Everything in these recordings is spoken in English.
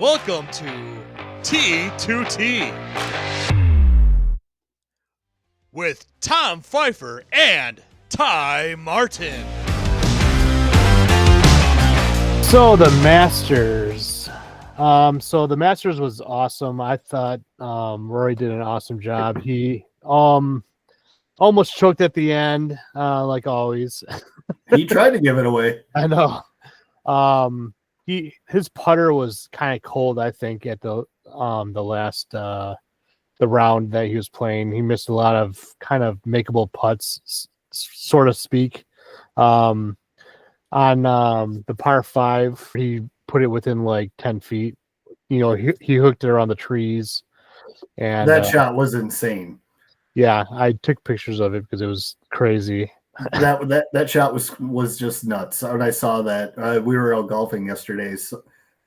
Welcome to T2T with Tom Pfeiffer and Ty Martin. So the Masters. The Masters was awesome. I thought Rory did an awesome job. He almost choked at the end, like always. He tried to give it away. I know. His putter was kind of cold, I think, at the last the round that he was playing. He missed a lot of kind of makeable putts, so to speak. On the par 5, he put it within like 10 feet. You know, he hooked it around the trees. And that shot was insane. Yeah, I took pictures of it because it was crazy. That shot was just nuts. When I saw that, we were out golfing yesterday,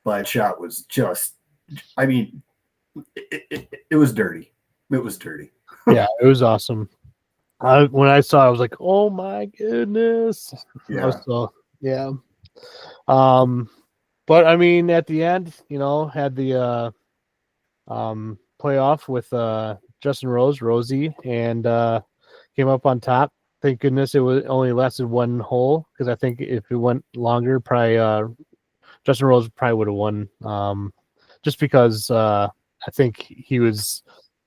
but that shot was just, I mean, it was dirty. It was dirty. Yeah, it was awesome. When I saw it, I was like, oh my goodness. Yeah. Yeah. But I mean, at the end, you know, had the playoff with Justin Rosie, and came up on top. Thank goodness it only lasted one hole, because I think if it went longer, probably Justin Rose probably would have won. Just because I think he was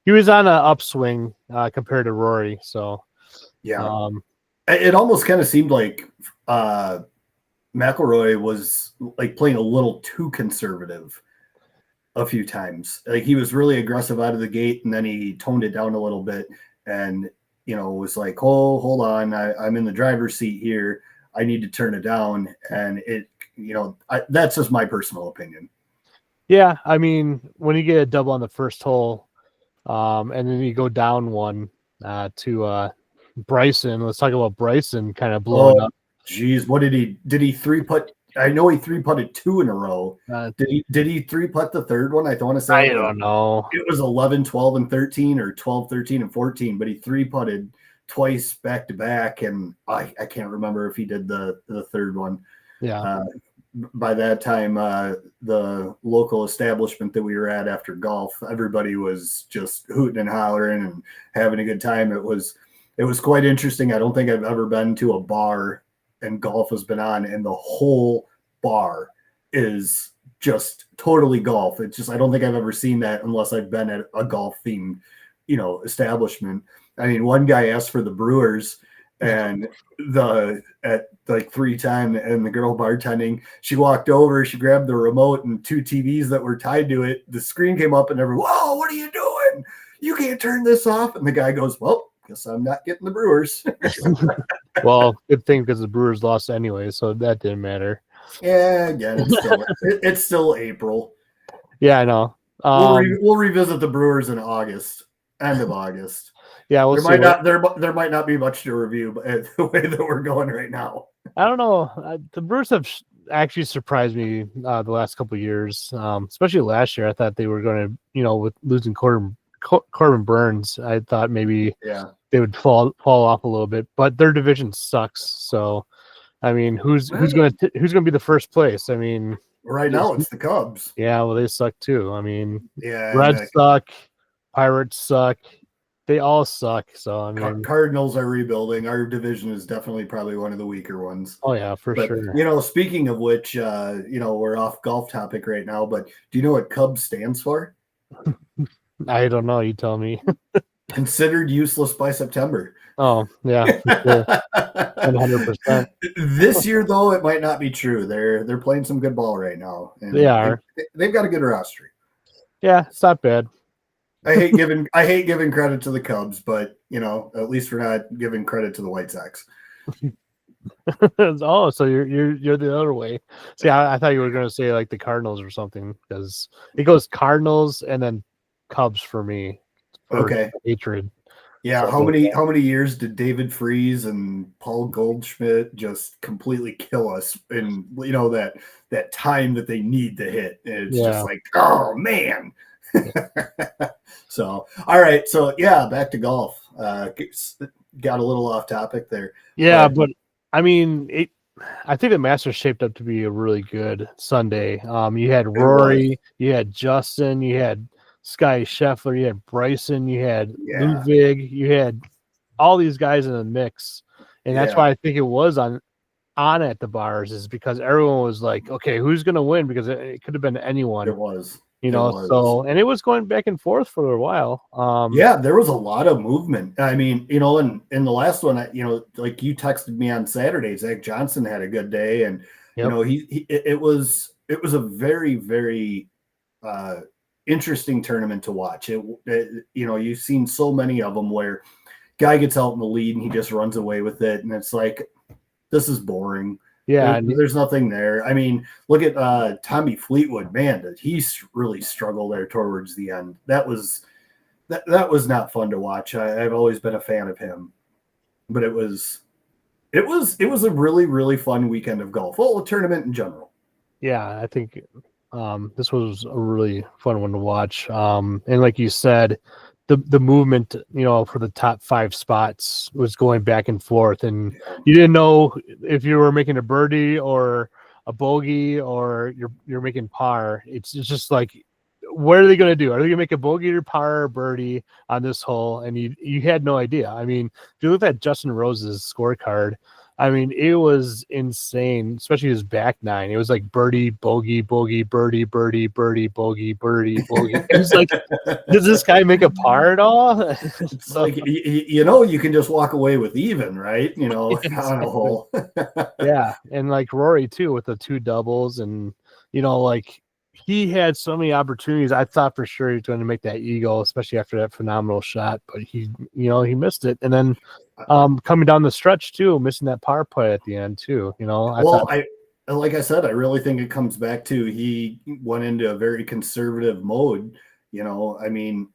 on an upswing compared to Rory. So yeah, it almost kind of seemed like McIlroy was like playing a little too conservative a few times. Like he was really aggressive out of the gate, and then he toned it down a little bit, and you know, was like, oh, hold on, I'm in the driver's seat here. I need to turn it down. And it, you know, that's just my personal opinion. Yeah, I mean, when you get a double on the first hole, and then you go down one to Bryson. Let's talk about Bryson kind of blowing up. Geez, what did he three putt? I know he 3-putted 2 in a row. Did he 3-putt the third one? I want to say I don't know. It was 11, 12, and 13, or 12, 13, and 14. But he 3-putted twice back to back, and I can't remember if he did the third one. Yeah. By that time, the local establishment that we were at after golf, everybody was just hooting and hollering and having a good time. It was quite interesting. I don't think I've ever been to a bar and golf has been on, and the whole bar is just totally golf. It's just, I don't think I've ever seen that unless I've been at a golf themed, you know, establishment. I mean, one guy asked for the Brewers, and at like 3 times, and the girl bartending, she walked over, she grabbed the remote, and 2 TVs that were tied to it, the screen came up, and everyone, whoa, what are you doing? You can't turn this off. And the guy goes, well, guess I'm not getting the Brewers. Well, good thing, because the Brewers lost anyway, so that didn't matter. Yeah, again, it's still April. Yeah, I know. We'll revisit the Brewers in August, end of August. Yeah, there might not be much to review, but the way that we're going right now. I don't know. The Brewers have actually surprised me the last couple of years, especially last year. I thought they were going to, you know, with losing Corbin Burns, I thought maybe they would fall off a little bit, but their division sucks. So, I mean, who's going to be the first place? I mean, right now it's the Cubs. Yeah, well, they suck too. I mean, yeah, Reds suck, Pirates suck. They all suck. So, I mean, Cardinals are rebuilding. Our division is definitely probably one of the weaker ones. Oh yeah, for sure. You know, speaking of which, you know, we're off golf topic right now, but do you know what Cubs stands for? I don't know. You tell me. Considered useless by September. Oh, yeah. 100%. This year, though, it might not be true. They're playing some good ball right now. And they are. They've got a good roster. Yeah, it's not bad. I hate giving credit to the Cubs, but, you know, at least we're not giving credit to the White Sox. Oh, so you're the other way. See, I thought you were going to say like the Cardinals or something, because it goes Cardinals and then Cubs for me. Okay. Hatred. Yeah. So, how many years did David Freese and Paul Goldschmidt just completely kill us in, you know, that time that they need to hit? It's just like, oh man. So, all right. So yeah, back to golf. Got a little off topic there. Yeah, but I mean, I think the Masters shaped up to be a really good Sunday. You had Rory, you had Justin, you had Sky Scheffler, you had Bryson, you had Ludwig, you had all these guys in the mix, and that's why I think it was on at the bars, is because everyone was like, okay, who's going to win? Because it could have been anyone. It was. So, and it was going back and forth for a while. There was a lot of movement. I mean, in the last one, like you texted me on Saturday, Zach Johnson had a good day, and it was a very, very interesting tournament to watch. You've seen so many of them where guy gets out in the lead and he just runs away with it, and it's like, this is boring. Yeah, there's nothing there. I mean, look at Tommy Fleetwood. Man, did he really struggle there towards the end? That was not fun to watch. I've always been a fan of him, but it was a really, really fun weekend of golf. Well, a tournament in general. Yeah, I think this was a really fun one to watch. And like you said, the movement, for the top 5 spots was going back and forth, and you didn't know if you were making a birdie or a bogey or you're making par. It's just like, what are they going to do? Are they going to make a bogey or par or birdie on this hole? And you had no idea. I mean, if you look at Justin Rose's scorecard, I mean, it was insane, especially his back 9. It was like birdie, bogey, bogey, birdie, birdie, birdie, bogey, birdie, bogey. It was like, does this guy make a par at all? It's like, you can just walk away with even, right? Exactly. On a hole. Yeah, and like Rory too with the 2 doubles, and like he had so many opportunities. I thought for sure he was going to make that eagle, especially after that phenomenal shot, but he missed it. And then coming down the stretch too, missing that par putt at the end too. Like I said, I really think it comes back to he went into a very conservative mode. I mean,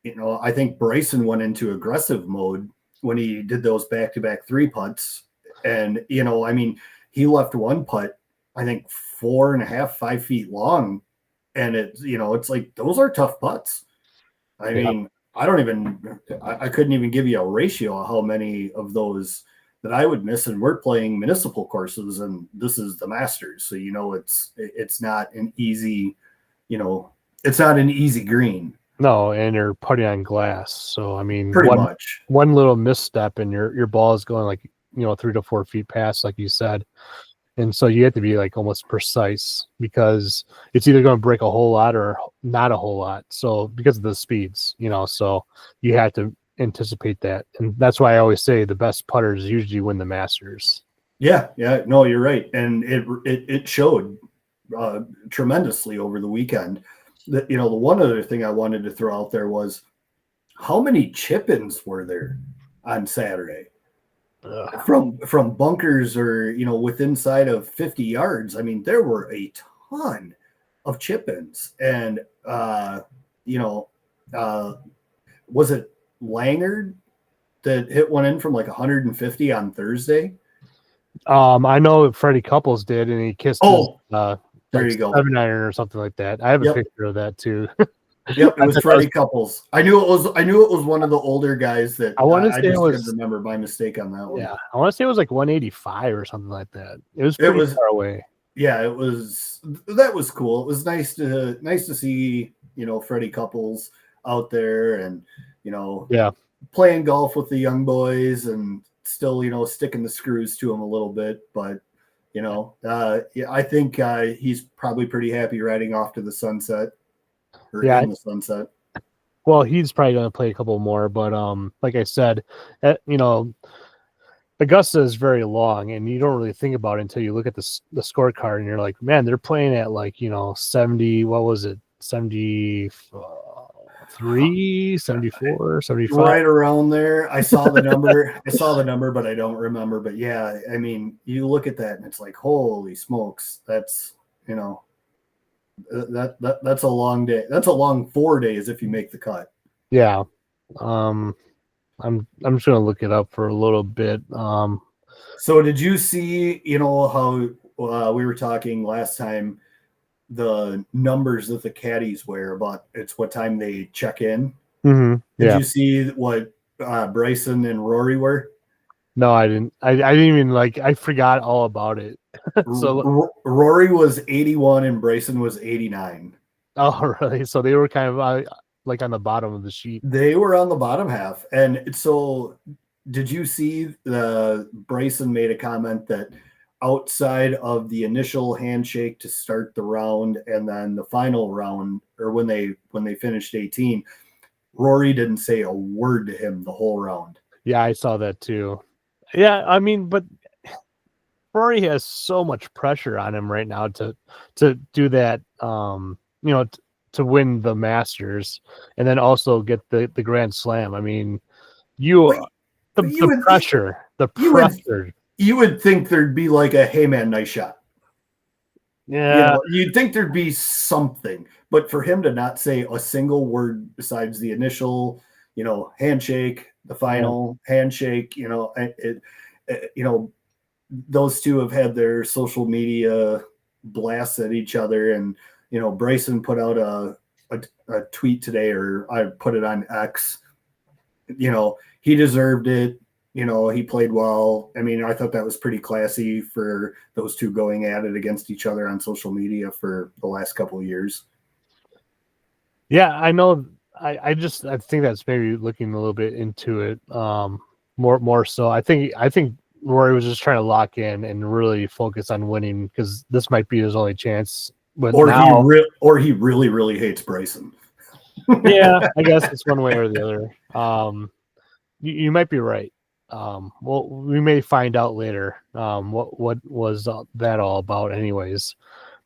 I think Bryson went into aggressive mode when he did those back-to-back 3 putts. And, I mean, he left one putt, I think 4.5, 5 feet long. And it's like, those are tough putts. I mean, I couldn't even give you a ratio of how many of those that I would miss. And we're playing municipal courses, and this is the Masters. So, it's not an easy, it's not an easy green. No, and you're putting on glass. So, I mean, pretty much one little misstep and your ball is going like, 3 to 4 feet past, like you said. And so you have to be like almost precise, because it's either going to break a whole lot or not a whole lot. So because of the speeds, so you have to anticipate that. And that's why I always say the best putters usually win the Masters. Yeah. No, you're right. And it showed tremendously over the weekend. The one other thing I wanted to throw out there was, how many chip-ins were there on Saturday? From bunkers or within inside of 50 yards. I mean, there were a ton of chip-ins, and was it Langard that hit one in from like 150 on Thursday? I know Freddie Couples did, and he kissed his, there you go, 7-iron or something like that. I have a picture of that too. Yep, it was Freddie Couples. I knew it was one of the older guys that I just couldn't remember my mistake on that one. Yeah, I want to say it was like 185 or something like that. It was pretty far away. Yeah, it was. That was cool. It was nice to see Freddie Couples out there, and playing golf with the young boys, and still sticking the screws to him a little bit, but I think he's probably pretty happy riding off to the sunset. In the sunset. Well, he's probably going to play a couple more, but like I said, Augusta is very long, and you don't really think about it until you look at the scorecard, and you're like, man, they're playing at 70. What was it? 73, 74, 75. Right around there. I saw the number. But I don't remember. But yeah, I mean, you look at that, and it's like, holy smokes, that's that's a long day. That's a long 4 days if you make the cut. Yeah. I'm just gonna look it up for a little bit. So did you see, how we were talking last time, the numbers that the caddies wear about it's what time they check in? Mm-hmm. Did you see what Bryson and Rory were? No, I didn't. I didn't even I forgot all about it. So, Rory was 81 and Bryson was 89. oh, really? So they were kind of on the bottom of the sheet. They were on the bottom half. And so did you see Bryson made a comment that outside of the initial handshake to start the round and then the final round, or when they finished 18, Rory didn't say a word to him the whole round. Yeah, I saw that too. Yeah, I mean, but Rory has so much pressure on him right now to do that. To win the Masters and then also get the Grand Slam. I mean, the pressure. You would think there'd be like a hey man, nice shot. Yeah, you'd think there'd be something, but for him to not say a single word besides the initial, handshake, the final handshake, those two have had their social media blasts at each other, and Bryson put out a tweet today, or I put it on X. He deserved it. He played well. I mean, I thought that was pretty classy for those two going at it against each other on social media for the last couple of years. Yeah, I know. I think that's maybe looking a little bit into it more so. I think Rory was just trying to lock in and really focus on winning because this might be his only chance. But he really, really hates Bryson. Yeah, I guess it's one way or the other. You might be right. Well, we may find out later what was that all about anyways.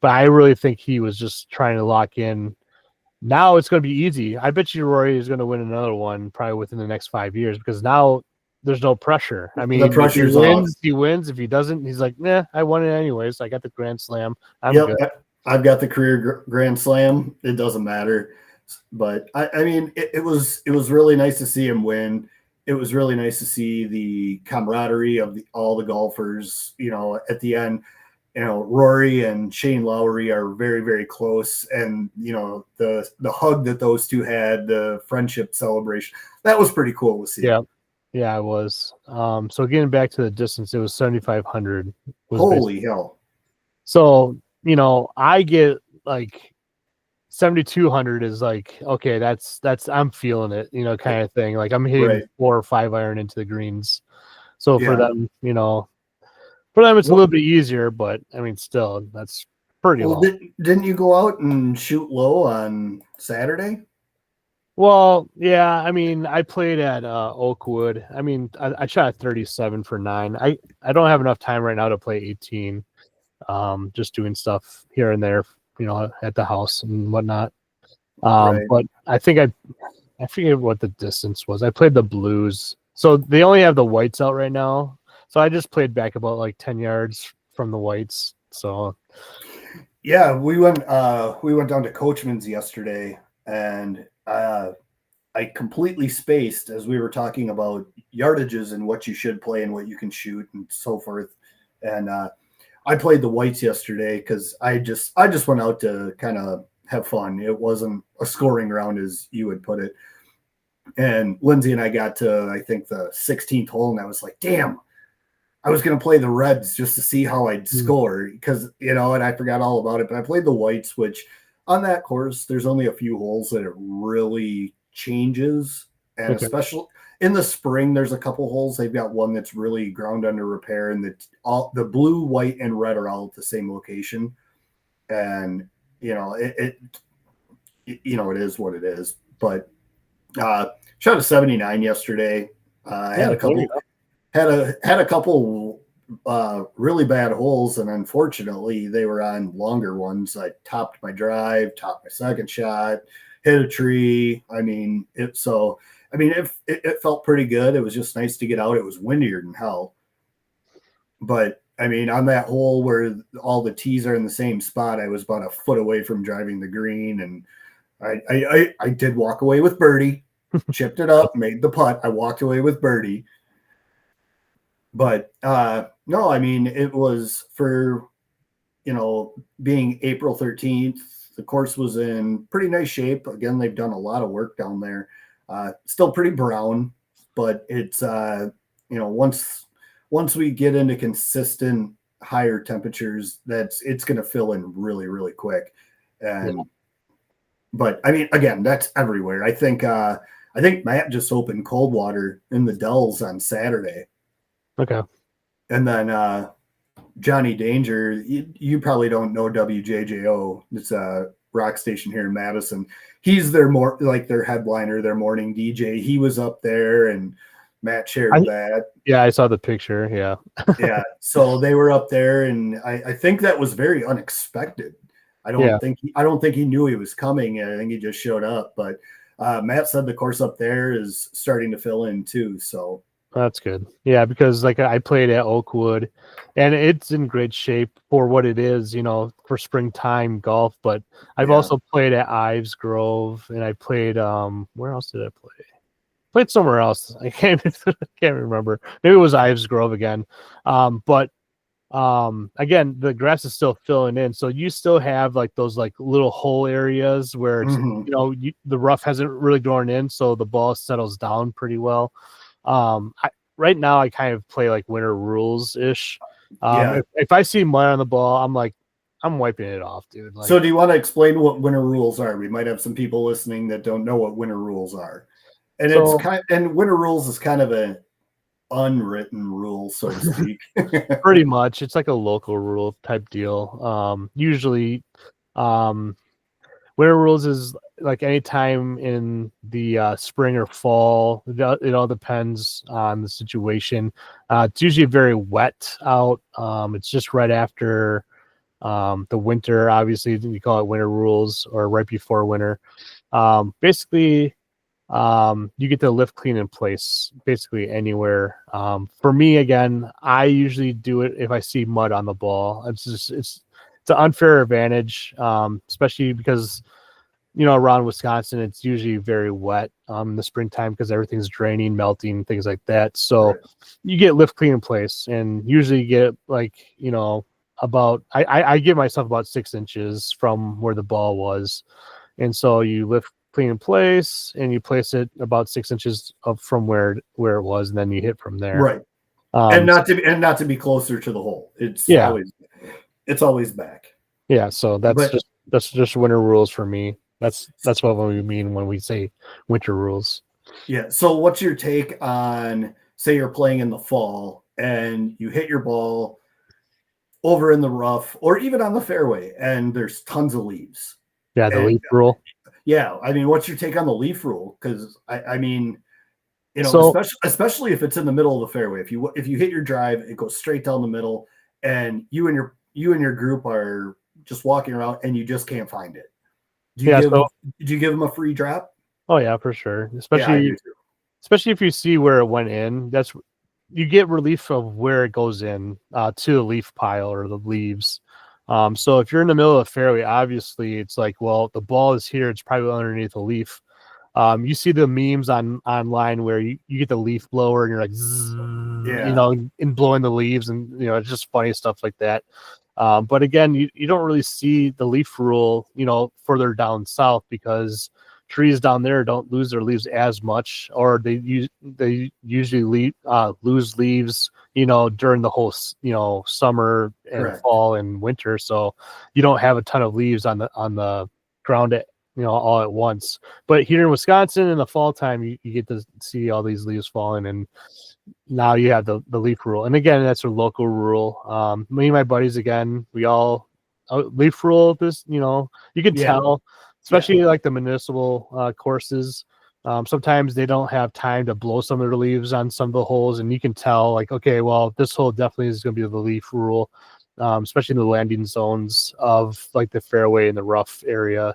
But I really think he was just trying to lock in. Now it's going to be easy. I bet you Rory is going to win another one probably within the next 5 years because now there's no pressure. I mean, if he wins, he wins. If he doesn't, he's like, nah, I won it anyways. I got the Grand Slam. I'm good. I've got the career Grand Slam. It doesn't matter. But I mean, it was really nice to see him win. It was really nice to see the camaraderie of all the golfers. At the end, Rory and Shane Lowry are very, very close, and the hug that those two had, the friendship celebration, that was pretty cool to see. Yeah, it was. So getting back to the distance, it was 7,500. Holy hell! So I get 7,200 is okay, that's I'm feeling it, kind of thing. Like I'm hitting 4 or 5 iron into the greens. So for them, it's a little bit easier, but I mean, still, that's pretty low. Didn't you go out and shoot low on Saturday? Well, yeah. I mean, I played at Oakwood. I mean, I shot 37 for 9. I don't have enough time right now to play 18. Just doing stuff here and there, at the house and whatnot. But I think I forget what the distance was. I played the blues. So they only have the whites out right now. So I just played back about 10 yards from the whites. So yeah, we went down to Coachman's yesterday, and I completely spaced as we were talking about yardages and what you should play and what you can shoot and so forth. And I played the whites yesterday because I just went out to kind of have fun. It wasn't a scoring round, as you would put it. And Lindsay and I got to, I think, the 16th hole, and I was like, damn, I was going to play the reds just to see how I'd score because, and I forgot all about it. But I played the whites, which on that course, there's only a few holes that it really changes. And especially in the spring, there's a couple holes. They've got one that's really ground under repair, and the blue, white, and red are all at the same location. And, it is what it is. But shot a 79 yesterday. Had a couple really bad holes, and unfortunately they were on longer ones. I topped my drive, topped my second shot, hit a tree. I mean, it felt pretty good. It was just nice to get out. It was windier than hell. But I mean, on that hole where all the tees are in the same spot, I was about a foot away from driving the green, and I did walk away with birdie, chipped it up, made the putt. I walked away with birdie. But no, I mean, it was for, being April 13th, the course was in pretty nice shape. Again, they've done a lot of work down there. Still pretty brown, but it's, once once we get into consistent higher temperatures, it's going to fill in really, really quick. And but I mean, again, that's everywhere. I think Matt just opened cold water in the Dells on Saturday. Okay. And then Johnny Danger, you probably don't know WJJO. It's a rock station here in Madison. He's their headliner, their morning DJ. He was up there, and Matt shared that. Yeah, I saw the picture. Yeah. Yeah. So they were up there, and I think that was very unexpected. I don't think he knew he was coming. I think he just showed up. But Matt said the course up there is starting to fill in too. So that's good. Yeah, because like I played at Oakwood, and it's in great shape for what it is, for springtime golf. But I've also played at Ives Grove, and I played where else did I play? Played somewhere else. I can't remember. Maybe it was Ives Grove again. But again, the grass is still filling in, so you still have like those like little hole areas where it's, the rough hasn't really grown in, so the ball settles down pretty well. Right now I kind of play like winter rules ish. If I see mud on the ball, I'm wiping it off, dude. So do you want to explain what winter rules are? We might have some people listening that don't know what winter rules are. And winter rules is kind of an unwritten rule, so to speak. Pretty much. It's like a local rule type deal. Usually winter rules is like any time in the spring or fall. It all depends on the situation. It's usually very wet out. It's just right after the winter. Obviously, we call it winter rules, or right before winter. Basically, you get the lift clean in place basically anywhere. For me, again, I usually do it if I see mud on the ball. It's an unfair advantage, especially because around Wisconsin it's usually very wet in the springtime because everything's draining, melting, things like that. So you get lift clean in place, and usually you get like about I give myself about 6 inches from where the ball was, and so you lift clean in place and you place it about 6 inches up from where it was, and then you hit from there. Right. And not to be closer to the hole. It's always back. Yeah. So that's just winter rules for me. That's what we mean when we say winter rules. Yeah. So what's your take on, say you're playing in the fall and you hit your ball over in the rough or even on the fairway and there's tons of leaves? Yeah. The leaf rule. Yeah. I mean, what's your take on the leaf rule? Because I mean, especially if it's in the middle of the fairway, if you hit your drive, it goes straight down the middle, and you and your group are just walking around and you just can't find it. Do you give them a free drop? Oh yeah, for sure. Especially if you see where it went in, you get relief of where it goes in to the leaf pile or the leaves. So if you're in the middle of the fairway, obviously it's like, well, the ball is here, it's probably underneath the leaf. You see the memes online where you get the leaf blower and you're like, zzz, and blowing the leaves, and it's just funny stuff like that. But again, you don't really see the leaf rule, further down south, because trees down there don't lose their leaves as much, or they usually lose leaves, during the whole, summer and fall and winter. So you don't have a ton of leaves on the ground all at once. But here in Wisconsin in the fall time, you get to see all these leaves falling, and now you have the leaf rule. And again, that's a local rule. Me and my buddies, again, we all leaf rule this, you can tell, especially like the municipal courses. Sometimes they don't have time to blow some of their leaves on some of the holes, and you can tell like, okay, well, this hole definitely is going to be the leaf rule, especially in the landing zones of like the fairway and the rough area.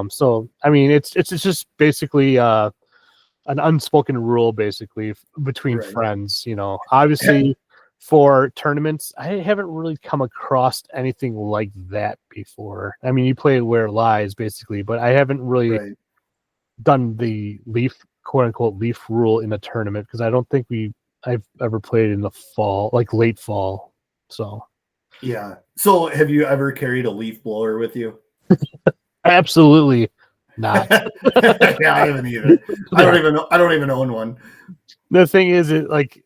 So I mean, it's just basically an unspoken rule basically between friends. Obviously for tournaments, I haven't really come across anything like that before. I mean, you play where it lies basically, but I haven't really done the quote unquote leaf rule in a tournament, because I don't think I've ever played in the fall, like late fall. So yeah. So have you ever carried a leaf blower with you? Absolutely not. Yeah, I haven't either. I don't even own one. The thing is, it like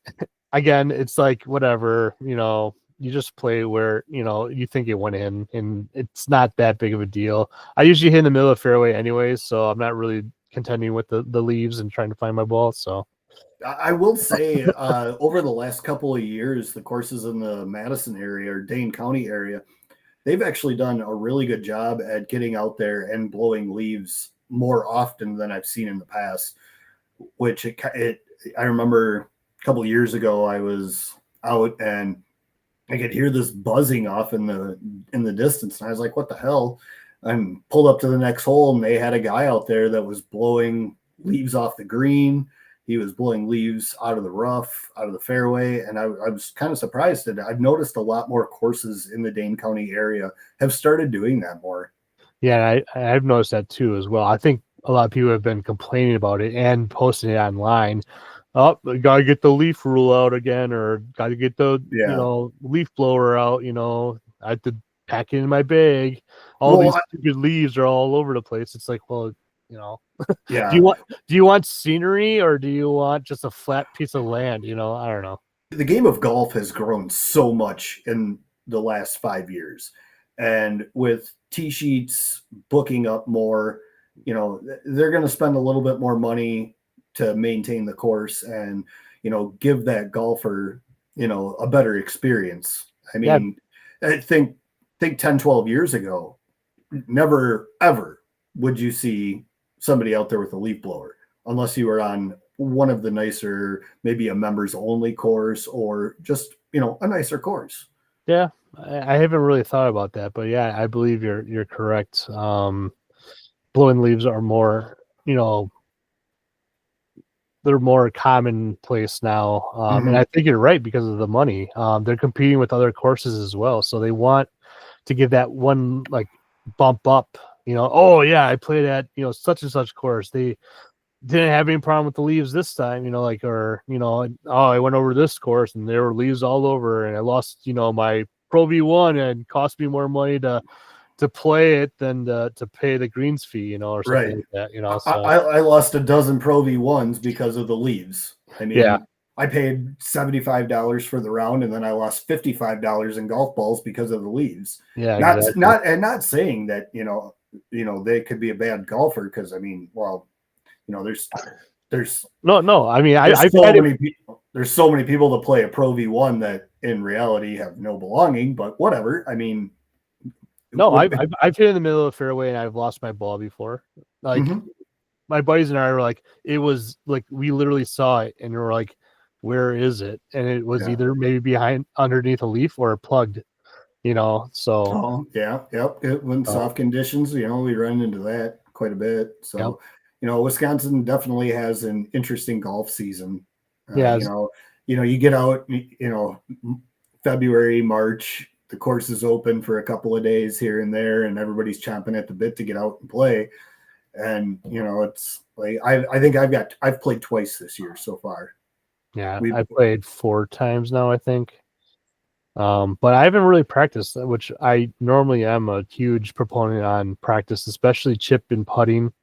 again, it's like whatever, you just play where, you think it went in, and it's not that big of a deal. I usually hit in the middle of the fairway anyways, so I'm not really contending with the leaves and trying to find my ball. So I will say, over the last couple of years, the courses in the Madison area or Dane County area, they've actually done a really good job at getting out there and blowing leaves more often than I've seen in the past. Which I remember a couple of years ago, I was out and I could hear this buzzing off in the distance, and I was like, "What the hell?" And pulled up to the next hole, and they had a guy out there that was blowing leaves off the green. He was blowing leaves out of the rough, out of the fairway, and I was kind of surprised that I've noticed a lot more courses in the Dane County area have started doing that more. yeah, I've noticed that too as well. I think a lot of people have been complaining about it and posting it online. Oh, gotta get the leaf rule out again, or gotta get the leaf blower out. I had to pack it in my bag. These stupid leaves are all over the place. It's like, well, yeah. Do you want scenery, or do you want just a flat piece of land? I don't know. The game of golf has grown so much in the last 5 years, and with tee sheets booking up more, they're going to spend a little bit more money to maintain the course and, give that golfer, a better experience. I mean, I think 10, 12 years ago, never, ever would you see somebody out there with a leaf blower unless you were on one of the nicer, maybe a members only course or just, a nicer course. Yeah. I haven't really thought about that, but yeah, I believe you're correct. Blowing leaves are more, they're more commonplace now. And I think you're right because of the money. They're competing with other courses as well. So they want to give that one like bump up, oh yeah, I played at, such and such course. They didn't have any problem with the leaves this time, oh, I went over this course and there were leaves all over and I lost, my Pro V1 and cost me more money to play it than to pay the greens fee, or something like that, So. I lost a dozen Pro V1s because of the leaves. I mean, yeah. I paid $75 for the round, and then I lost $55 in golf balls because of the leaves. Yeah, not saying that they could be a bad golfer because I mean, well, there's no. I mean, there's so many people that play a Pro V1 that in reality have no belonging, but whatever. I mean. No, I've hit in the middle of the fairway and I've lost my ball before. Like my buddies and I were like, it was like we literally saw it and we were like, where is it? And it was either maybe underneath a leaf or plugged, So when soft conditions, we run into that quite a bit. So Wisconsin definitely has an interesting golf season. You get out, February, March. The course is open for a couple of days here and there, and everybody's chomping at the bit to get out and play. And it's like I think I've played twice this year so far. Yeah, I've played 4 times now, I think. But I haven't really practiced, which I normally am a huge proponent on practice, especially chip and putting.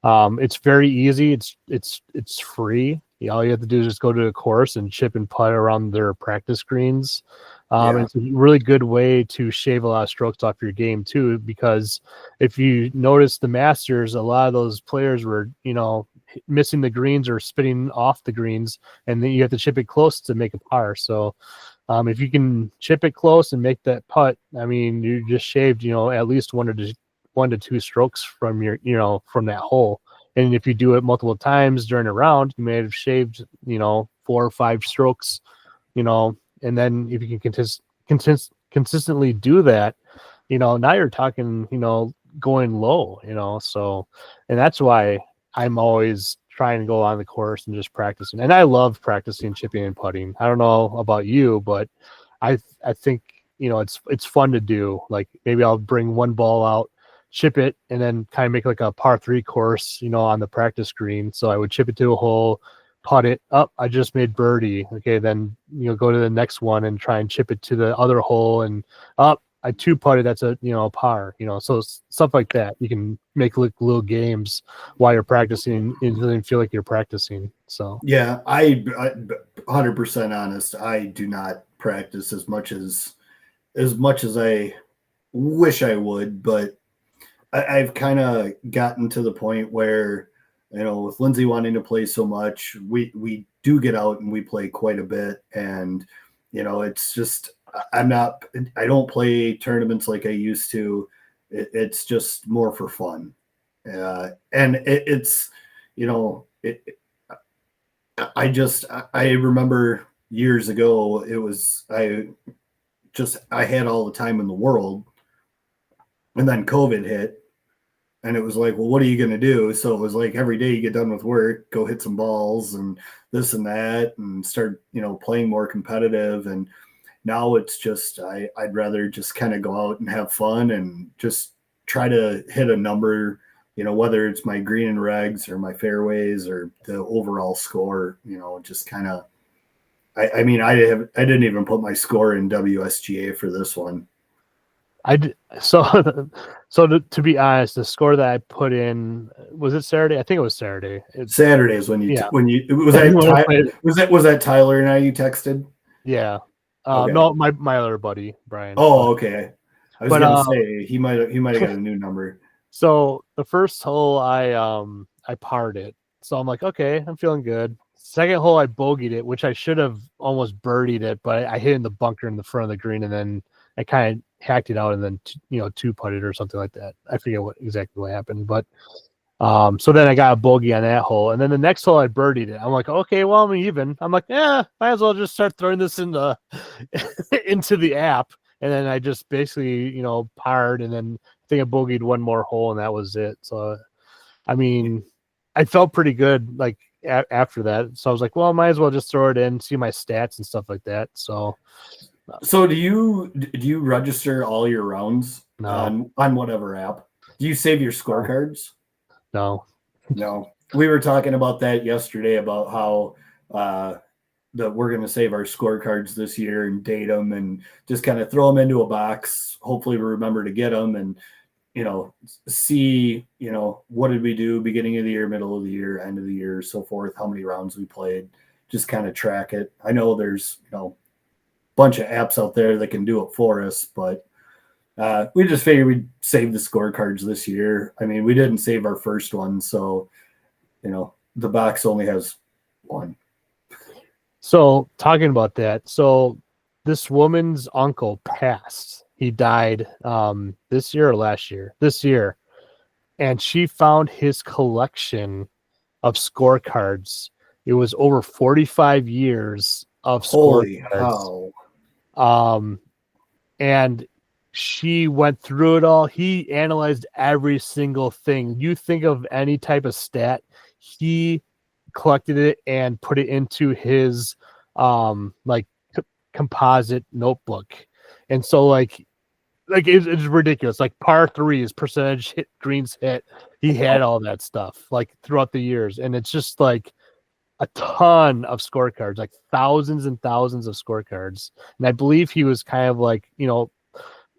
It's very easy. It's free. All you have to do is just go to a course and chip and putt around their practice greens. It's a really good way to shave a lot of strokes off your game too, because if you notice the Masters, a lot of those players were, missing the greens or spitting off the greens, and then you have to chip it close to make a par. So if you can chip it close and make that putt, I mean, you just shaved, at least 1 to 2 strokes from your, from that hole. And if you do it multiple times during a round, you may have shaved, 4 or 5 strokes, and then if you can consistently do that, now you're talking, going low, so, and that's why I'm always trying to go on the course and just practicing. And I love practicing chipping and putting. I don't know about you, but I think, it's fun to do. Like maybe I'll bring one ball out, chip it, and then kind of make like a par 3 course, on the practice green. So I would chip it to a hole, putt it up. I just made birdie. Okay, then go to the next one and try and chip it to the other hole and up. I two putted, that's a par, so stuff like that. You can make little games while you're practicing. It doesn't feel like you're practicing. So yeah, I 100% honest. I do not practice as much as I wish I would, but I've kind of gotten to the point where, with Lindsay wanting to play so much, we do get out and we play quite a bit. And, it's just, I don't play tournaments like I used to. It's just more for fun. And it's, I remember years ago, I had all the time in the world, and then COVID hit, and it was like, well, what are you going to do? So it was like every day you get done with work, go hit some balls and this and that, and start, playing more competitive. And now it's just, I'd rather just kind of go out and have fun and just try to hit a number, whether it's my green and regs or my fairways or the overall score, just kind of, I didn't even put my score in WSGA for this one. To be honest, the score that I put in, was it Saturday? I think it was Saturday. Saturday is when you was that Tyler and I you texted? Yeah. Okay. No, my other buddy Brian. Oh, okay. I was gonna say he might have got a new number. So the first hole I parred it. So I'm like, okay, I'm feeling good. Second hole I bogeyed it, which I should have almost birdied it, but I hit in the bunker in the front of the green, and then I kind of hacked it out and then two putted or something like that. I forget exactly what happened, but so then I got a bogey on that hole, and then the next hole I birdied it. I'm like, okay, well, I'm even. I'm like, might as well just start throwing this into the app, and then I just basically parred, and then I think I bogeyed one more hole, and that was it. So I mean, I felt pretty good like after that. So I was like, well, I might as well just throw it in, see my stats and stuff like that. So do you register all your rounds on whatever app? Do you save your scorecards? No. We were talking about that yesterday about how that we're going to save our scorecards this year and date them and just kind of throw them into a box. Hopefully we remember to get them and, see, what did we do beginning of the year, middle of the year, end of the year, so forth, how many rounds we played, just kind of track it. I know there's, bunch of apps out there that can do it for us, but we just figured we'd save the scorecards this year. I mean, we didn't save our first one, so the box only has one. So talking about that, so this woman's uncle passed. He died this year or last year? This year. And she found his collection of scorecards. It was over 45 years of scorecards. And she went through it all. He analyzed every single thing. You think of any type of stat, he collected it and put it into his composite notebook. And so it's ridiculous. Like par 3 percentage hit, greens hit. He had all that stuff like throughout the years, and it's just like a ton of scorecards, like thousands and thousands of scorecards. And I believe he was kind of like,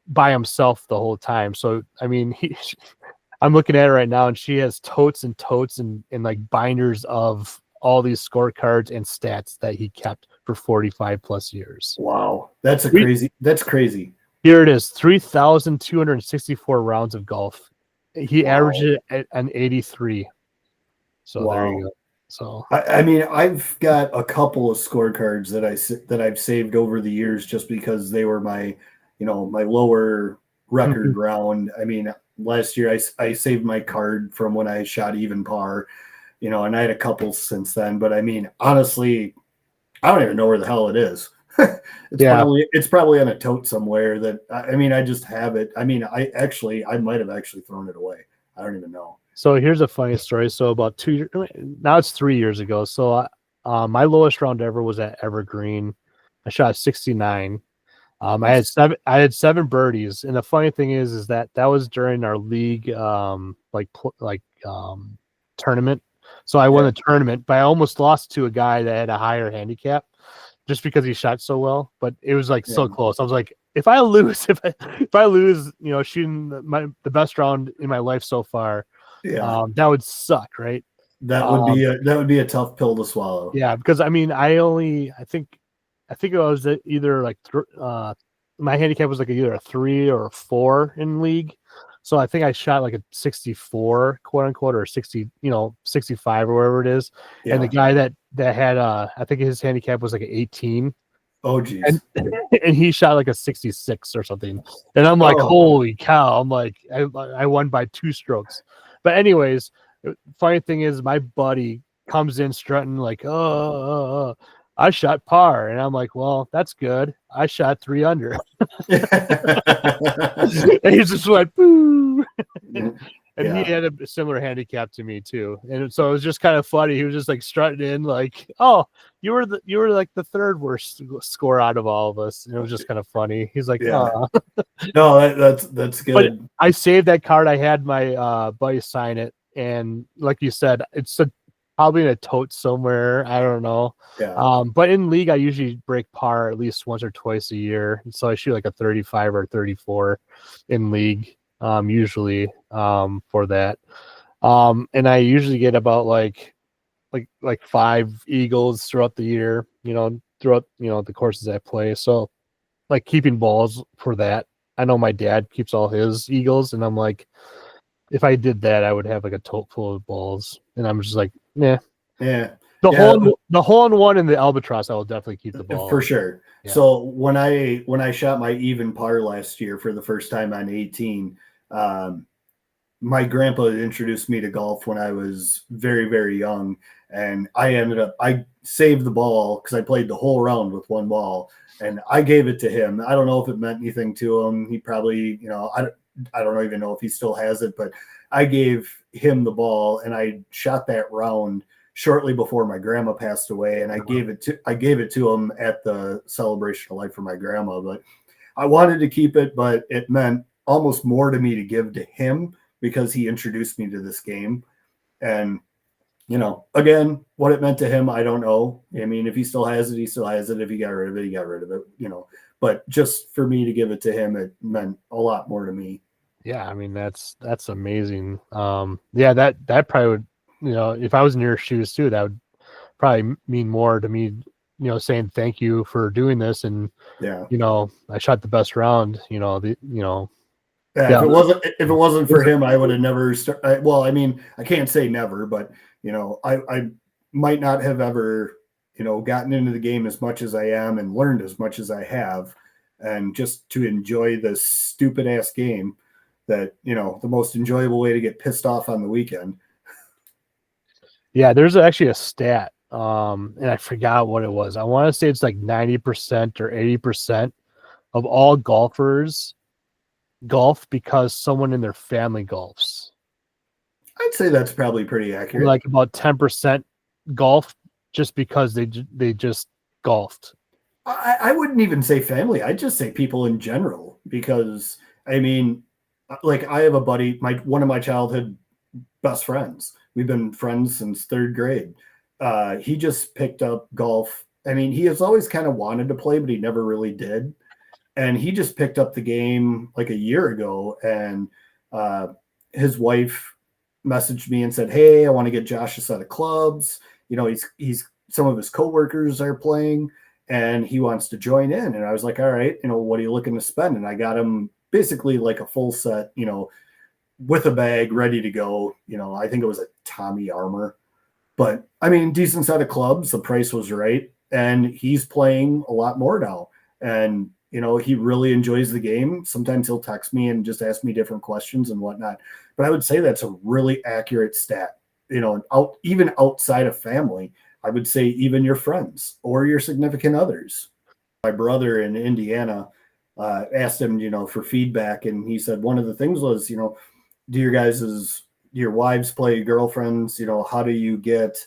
by himself the whole time. So, I mean, I'm looking at it right now and she has totes and totes and like binders of all these scorecards and stats that he kept for 45 plus years. Wow. That's crazy. Here it is. 3,264 rounds of golf. He averaged it at an 83. So there you go. So I mean, I've got a couple of scorecards that I've saved over the years just because they were my, my lower record round. I mean, last year I saved my card from when I shot even par, and I had a couple since then. But I mean, honestly, I don't even know where the hell it is. It's probably on a tote somewhere that I just have it. I mean, I might have actually thrown it away. I don't even know. So here's a funny story. So about 2 years, now it's 3 years ago. So my lowest round ever was at Evergreen. I shot 69. I had seven birdies, and the funny thing is that was during our league tournament. So I won the tournament, but I almost lost to a guy that had a higher handicap just because he shot so well. But it was so close. I was like, if I lose, if I lose, shooting the best round in my life so far, that would suck, right? That would be a tough pill to swallow. Yeah, because I mean, I think it was either like my handicap was like either a 3 or a 4 in league. So I think I shot like a 64, quote unquote, or 60, 65 or whatever it is. Yeah. And the guy that had I think his handicap was like an 18. Oh geez. And he shot like a 66 or something. And I'm like, holy cow. I'm like, I won by 2 strokes. But anyways, funny thing is my buddy comes in strutting like, I shot par. And I'm like, well, that's good. I shot 3 under. And he just went, boo. And he had a similar handicap to me too. And so it was just kind of funny. He was just like strutting in like, oh, you were like the 3rd worst score out of all of us. And it was just kind of funny. He's like, no, that's good. But I saved that card. I had my buddy sign it. And like you said, it's probably in a tote somewhere. I don't know. Yeah. But in league, I usually break par at least once or twice a year. And so I shoot like a 35 or 34 in league, usually for that. And I usually get about like 5 eagles throughout the year, throughout, the courses I play. So like keeping balls for that. I know my dad keeps all his eagles, and I'm like, if I did that, I would have like a tote full of balls. And I'm just like, yeah. The hole in one and the albatross, I will definitely keep the ball for sure. Yeah. So when I shot my even par last year for the first time on 18, my grandpa introduced me to golf when I was very, very young, and I saved the ball because I played the whole round with 1 ball, and I gave it to him. I don't know if it meant anything to him. He probably, I don't even know if he still has it, but I gave him the ball, and I shot that round shortly before my grandma passed away, and I gave it to him at the celebration of life for my grandma. But I wanted to keep it, but it meant almost more to me to give to him because he introduced me to this game. And again, what it meant to him, I don't know. I mean, if he still has it, he still has it. If he got rid of it, he got rid of it. But just for me to give it to him, it meant a lot more to me. Yeah, I mean that's amazing. That probably would, if I was in your shoes too, that would probably mean more to me, saying thank you for doing this, and I shot the best round. If it wasn't for him, I would have never well, I mean, I can't say never, but I might not have ever gotten into the game as much as I am and learned as much as I have, and just to enjoy this stupid ass game. That the most enjoyable way to get pissed off on the weekend. Yeah, there's actually a stat, and I forgot what it was. I want to say it's like 90% or 80% of all golfers golf because someone in their family golfs. I'd say that's probably pretty accurate. Like about 10% golf just because they just golfed. I wouldn't even say family. I'd just say people in general, because I mean, like I have a buddy, one of my childhood best friends. We've been friends since 3rd grade. He just picked up golf. I mean, he has always kind of wanted to play, but he never really did. And he just picked up the game like a year ago. And his wife messaged me and said, "Hey, I want to get Josh a set of clubs. He's some of his coworkers are playing, and he wants to join in." And I was like, "All right, what are you looking to spend?" And I got him basically like a full set, with a bag ready to go. I think it was a Tommy Armour, but I mean, decent set of clubs. The price was right. And he's playing a lot more now. And, he really enjoys the game. Sometimes he'll text me and just ask me different questions and whatnot. But I would say that's a really accurate stat, even outside of family. I would say even your friends or your significant others. My brother in Indiana, asked him, for feedback. And he said, one of the things was, do your wives play, girlfriends, how do you get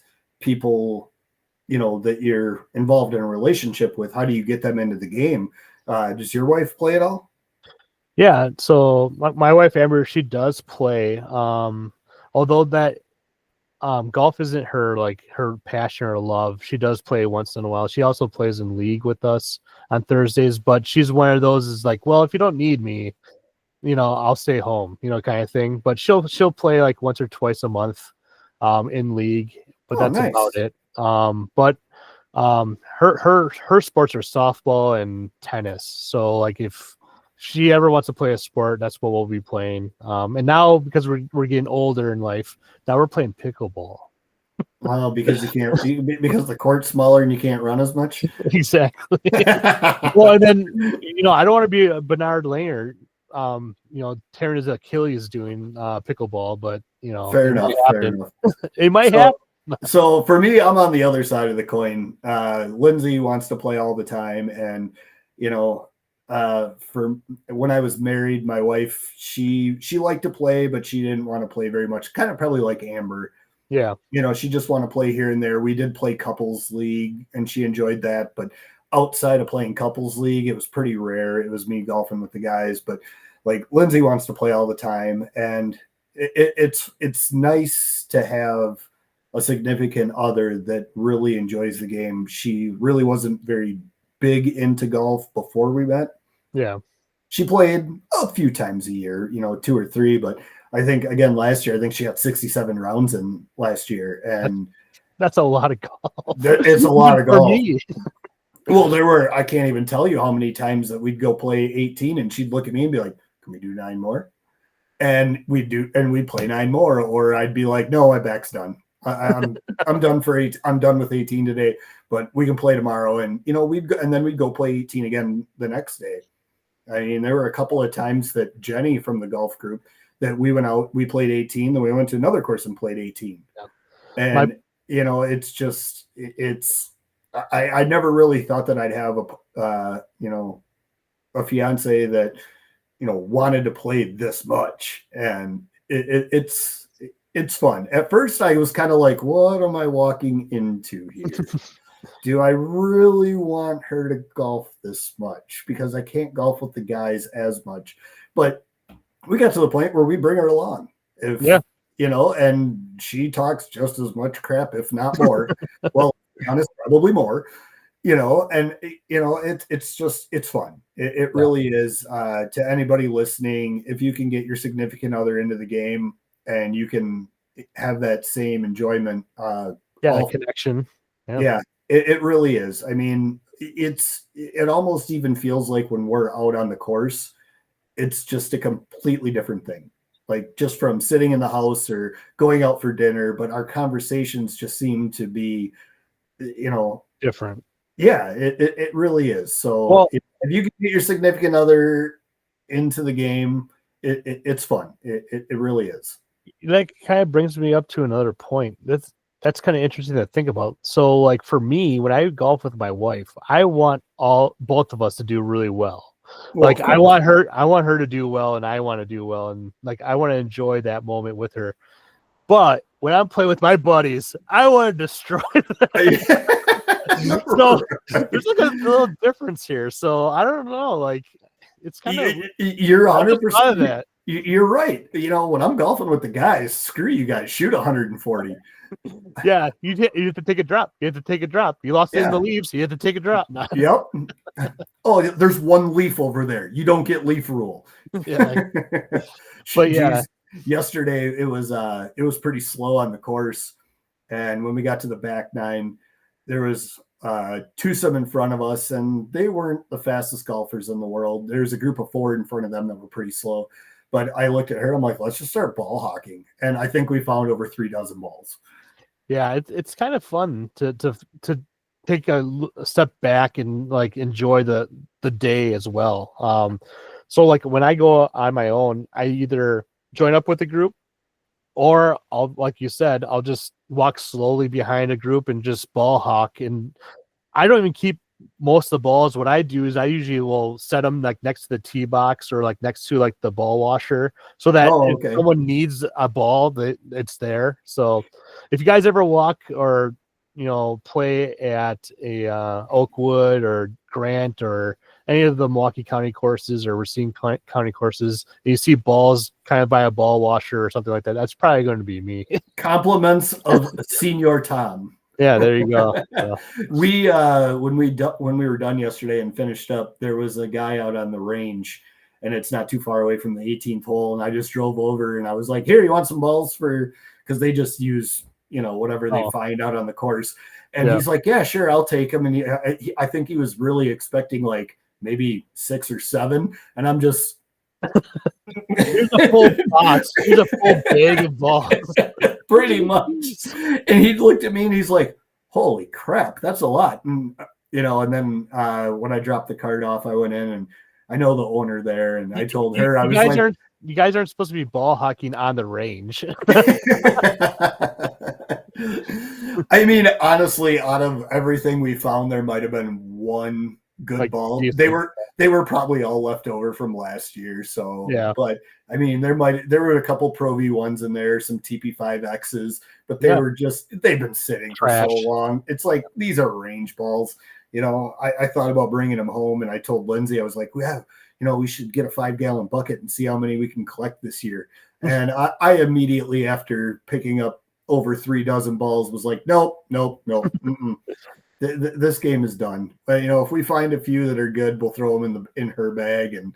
people, that you're involved in a relationship with, how do you get them into the game? Does your wife play at all? Yeah. So my wife, Amber, she does play. Although that golf isn't her passion or love. She does play once in a while. She also plays in league with us on Thursdays, but she's one of those is like, well, if you don't need me, I'll stay home, kind of thing. But she'll play like once or twice a month in league, but that's nice. about it. But her sports are softball and tennis. So like if she ever wants to play a sport, that's what we'll be playing. And now because we're getting older in life, now we're playing pickleball. Well, because because the court's smaller and you can't run as much. Exactly. Well, and then I don't want to be a Bernard Langer, tearing his Achilles doing pickleball, but fair enough. It might happen. So for me, I'm on the other side of the coin. Lindsay wants to play all the time, and for when I was married, my wife, she liked to play, but she didn't want to play very much. Kind of probably like Amber. Yeah. She just want to play here and there. We did play couples league and she enjoyed that, but outside of playing couples league, it was pretty rare. It was me golfing with the guys, but like Lindsay wants to play all the time, and it's nice to have a significant other that really enjoys the game. She really wasn't very big into golf before we met. Yeah. She played a few times a year, 2 or 3, but I think again last year, I think she got 67 rounds in last year, and that's a lot of golf. It's a lot of golf. Well, I can't even tell you how many times that we'd go play 18 and she'd look at me and be like, "Can we do 9 more?" And we'd play 9 more, or I'd be like, "No, my back's done. I'm done for 8. I'm done with 18 today, but we can play tomorrow." And then we'd go play 18 again the next day. I mean, there were a couple of times that Jenny from the golf group that we went out, we played 18, then we went to another course and played 18. Yeah. And it's just I never really thought that I'd have a fiance that wanted to play this much, and it's fun. At first, I was kind of like, what am I walking into here? Do I really want her to golf this much? Because I can't golf with the guys as much. But we got to the point where we bring her along. And she talks just as much crap, if not more. Well, to be honest, probably more. It's fun. It really is. To anybody listening, if you can get your significant other into the game and you can have that same enjoyment, connection. It really is. I mean, it almost even feels like when we're out on the course, it's just a completely different thing. Like just from sitting in the house or going out for dinner, but our conversations just seem to be, different. Yeah, it really is. So if you can get your significant other into the game, it's fun. It really is. That kind of brings me up to another point. That's kind of interesting to think about. So like for me, when I golf with my wife, I want both of us to do really well. Like I want her to do well, and I want to do well, and like I want to enjoy that moment with her. But when I'm playing with my buddies, I want to destroy them. So there's like a little difference here. So I don't know. Like it's kind of you're 100% that. You're right. When I'm golfing with the guys, screw you guys. Shoot 140. Yeah, you have to take a drop. You lost in the leaves. You have to take a drop. Yep. Oh, there's one leaf over there. You don't get leaf rule. Yeah. But yeah, yesterday it was pretty slow on the course, and when we got to the back 9, there was twosome in front of us, and they weren't the fastest golfers in the world. There's a group of 4 in front of them that were pretty slow. But I looked at her, I'm like, let's just start ball hawking. And I think we found over 3 dozen balls. Yeah, it's kind of fun to take a step back and like enjoy the day as well. So like when I go on my own, I either join up with a group, or I'll, like you said, I'll just walk slowly behind a group and just ball hawk. And I don't even keep most of the balls. What I do is I usually will set them like next to the tee box or like next to like the ball washer, so that if someone needs a ball, that it's there. So if you guys ever walk or play at a Oakwood or Grant or any of the Milwaukee County courses or Racine County courses, and you see balls kind of by a ball washer or something like that, that's probably going to be me. Compliments of Senior Tom. Yeah, there you go. So. We when we were done yesterday and finished up, there was a guy out on the range, and it's not too far away from the 18th hole. And I just drove over and I was like, "Here, you want some balls for?" Because they just use whatever they find out on the course. And he's like, "Yeah, sure, I'll take them." And I think he was really expecting like maybe 6 or 7, and I'm just. Here's a full box. Here's a full bag of balls. Pretty much. And he looked at me and he's like, "Holy crap, that's a lot." And and then when I dropped the cart off, I went in and I know the owner there, and I told her you guys aren't supposed to be ball hocking on the range. I mean, honestly, out of everything we found, there might have been one good ball. They were probably all left over from last year. So yeah. But I mean, there were a couple Pro V1s in there, some TP5Xs, but they've been sitting for so long. It's like, these are range balls. I thought about bringing them home, and I told Lindsay, I was like, we should get a 5-gallon bucket and see how many we can collect this year. And I immediately, after picking up over 3 dozen balls, was like, nope. This game is done. But if we find a few that are good, we'll throw them in her bag and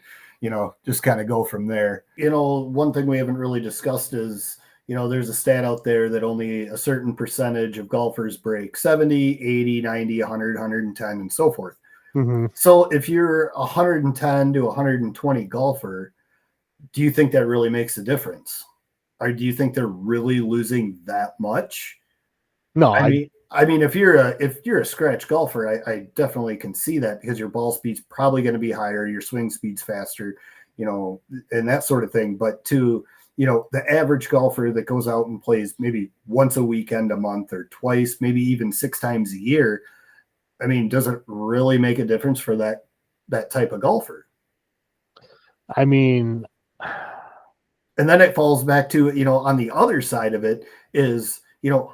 just kind of go from there. One thing we haven't really discussed is there's a stat out there that only a certain percentage of golfers break 70, 80, 90, 100, 110, and so forth. Mm-hmm. So if you're 110 to 120 golfer, do you think that really makes a difference? Or do you think they're really losing that much? No, I mean, if you're a scratch golfer, I definitely can see that, because your ball speed's probably going to be higher, your swing speed's faster, and that sort of thing. But to the average golfer that goes out and plays maybe once a weekend, a month, or twice, maybe even 6 times a year, I mean, does it really make a difference for that type of golfer? I mean, and then it falls back to, on the other side of it is,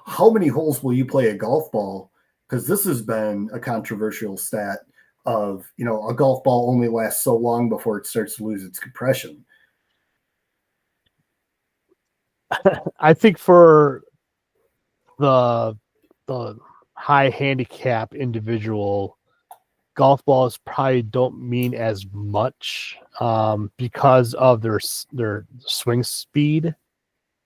how many holes will you play a golf ball? Because this has been a controversial stat of, a golf ball only lasts so long before it starts to lose its compression. I think for the high handicap individual, golf balls probably don't mean as much because of their swing speed,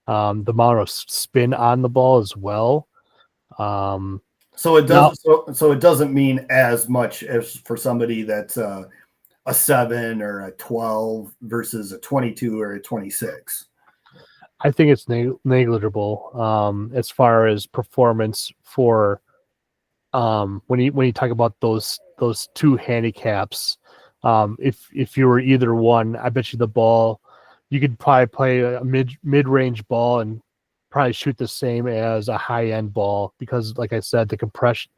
the amount of spin on the ball as well. So it doesn't mean as much as for somebody that's a 7 or a 12 versus a 22 or a 26. I think it's negligible as far as performance for when you talk about those 2 handicaps. If you were either one, I bet you the ball, you could probably play a mid-range ball and probably shoot the same as a high-end ball, because like I said, the compression,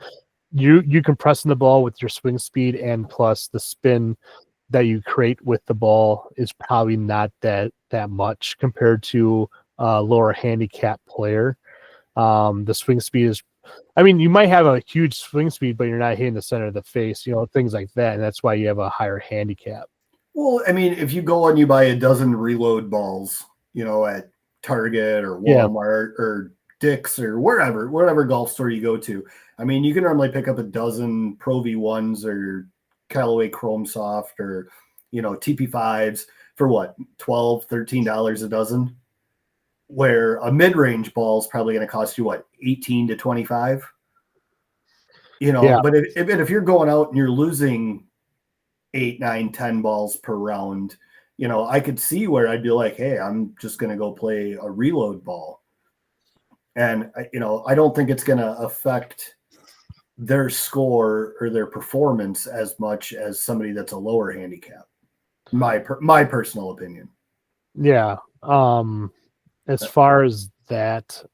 you compressing the ball with your swing speed, and plus the spin that you create with the ball is probably not that much compared to a lower handicap player. The swing speed is, I mean, you might have a huge swing speed, but you're not hitting the center of the face, things like that. And that's why you have a higher handicap. Well, I mean, if you go and you buy a dozen reload balls, at Target or Walmart or Dick's or whatever golf store you go to, I mean, you can normally pick up a dozen Pro V1s or Callaway Chrome Soft or, TP5s for what, $12, $13 a dozen, where a mid-range ball is probably going to cost you what, 18 to 25. But if you're going out and you're losing 8, 9, 10 balls per round, I could see where I'd be like, hey, I'm just going to go play a reload ball. And, I don't think it's going to affect their score or their performance as much as somebody that's a lower handicap. My personal opinion. Yeah. As far as that,